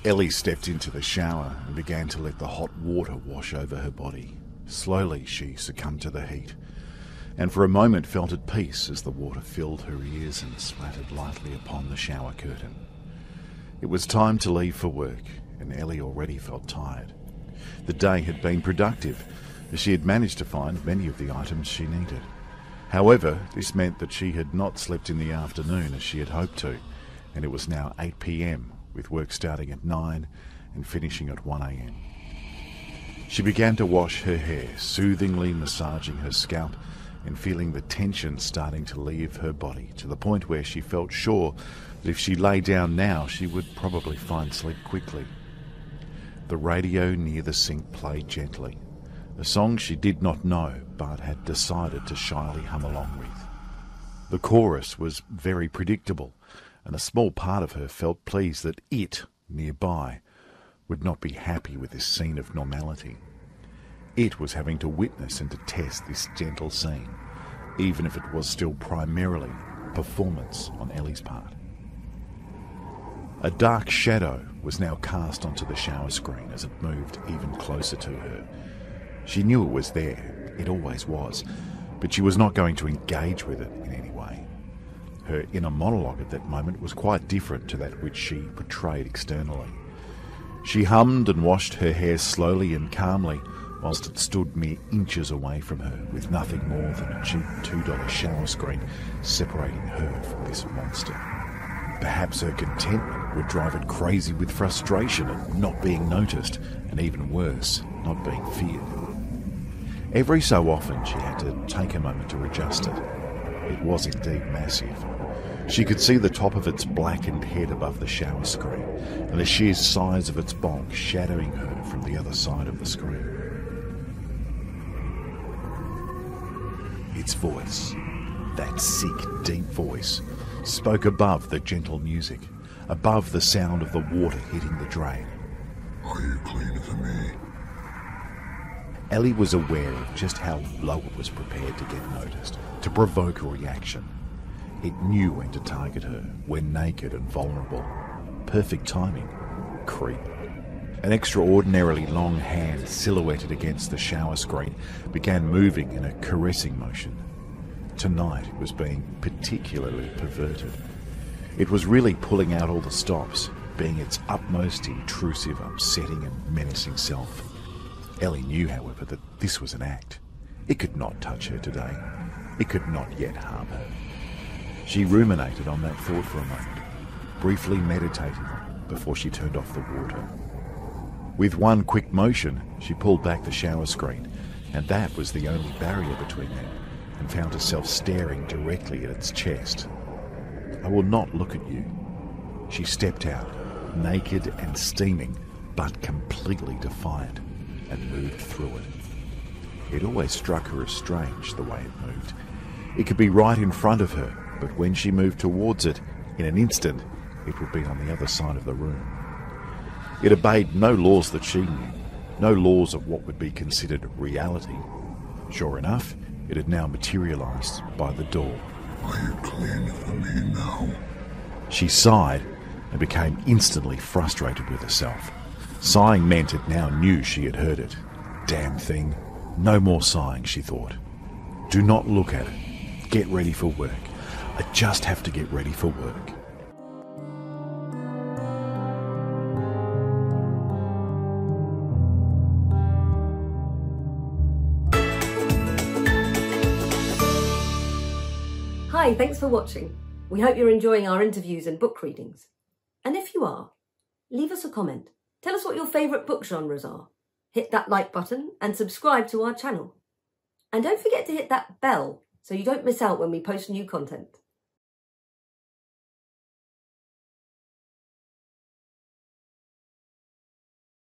Ellie stepped into the shower and began to let the hot water wash over her body. Slowly she succumbed to the heat, and for a moment felt at peace as the water filled her ears and splattered lightly upon the shower curtain. It was time to leave for work, and Ellie already felt tired. The day had been productive, as she had managed to find many of the items she needed. However, this meant that she had not slept in the afternoon as she had hoped to, and it was now 8 p.m, with work starting at 9 and finishing at 1 a.m. She began to wash her hair, soothingly massaging her scalp and feeling the tension starting to leave her body, to the point where she felt sure that if she lay down now, she would probably find sleep quickly. The radio near the sink played gently, a song she did not know but had decided to shyly hum along with. The chorus was very predictable, and a small part of her felt pleased that it, nearby, would not be happy with this scene of normality. It was having to witness and to test this gentle scene, even if it was still primarily performance on Ellie's part. A dark shadow was now cast onto the shower screen as it moved even closer to her. She knew it was there, it always was, but she was not going to engage with it in any way. Her inner monologue at that moment was quite different to that which she portrayed externally. She hummed and washed her hair slowly and calmly, whilst it stood mere inches away from her, with nothing more than a cheap $2 shower screen separating her from this monster. Perhaps her contentment would drive it crazy with frustration at not being noticed, and even worse, not being feared. Every so often she had to take a moment to adjust it. It was indeed massive. She could see the top of its blackened head above the shower screen, and the sheer size of its bulk shadowing her from the other side of the screen. Its voice, that sick, deep voice, spoke above the gentle music, above the sound of the water hitting the drain. Are you cleaner than me? Ellie was aware of just how low it was prepared to get noticed, to provoke a reaction. It knew when to target her, when naked and vulnerable. Perfect timing. Creep. An extraordinarily long hand silhouetted against the shower screen began moving in a caressing motion. Tonight it was being particularly perverted. It was really pulling out all the stops, being its utmost intrusive, upsetting and menacing self. Ellie knew, however, that this was an act. It could not touch her today. It could not yet harm her. She ruminated on that thought for a moment, briefly meditating before she turned off the water. With one quick motion, she pulled back the shower screen, and that was the only barrier between them, and found herself staring directly at its chest. "I will not look at you." She stepped out, naked and steaming, but completely defiant, and moved through it. It always struck her as strange, the way it moved. It could be right in front of her, but when she moved towards it, in an instant, it would be on the other side of the room. It obeyed no laws that she knew, no laws of what would be considered reality. Sure enough, it had now materialised by the door. Are you cleaner than me now? She sighed and became instantly frustrated with herself. Sighing meant it now knew she had heard it. Damn thing. No more sighing, she thought. Do not look at it. Get ready for work. I just have to get ready for work. Hi, thanks for watching. We hope you're enjoying our interviews and book readings. And if you are, leave us a comment. Tell us what your favourite book genres are. Hit that like button and subscribe to our channel. And don't forget to hit that bell so you don't miss out when we post new content.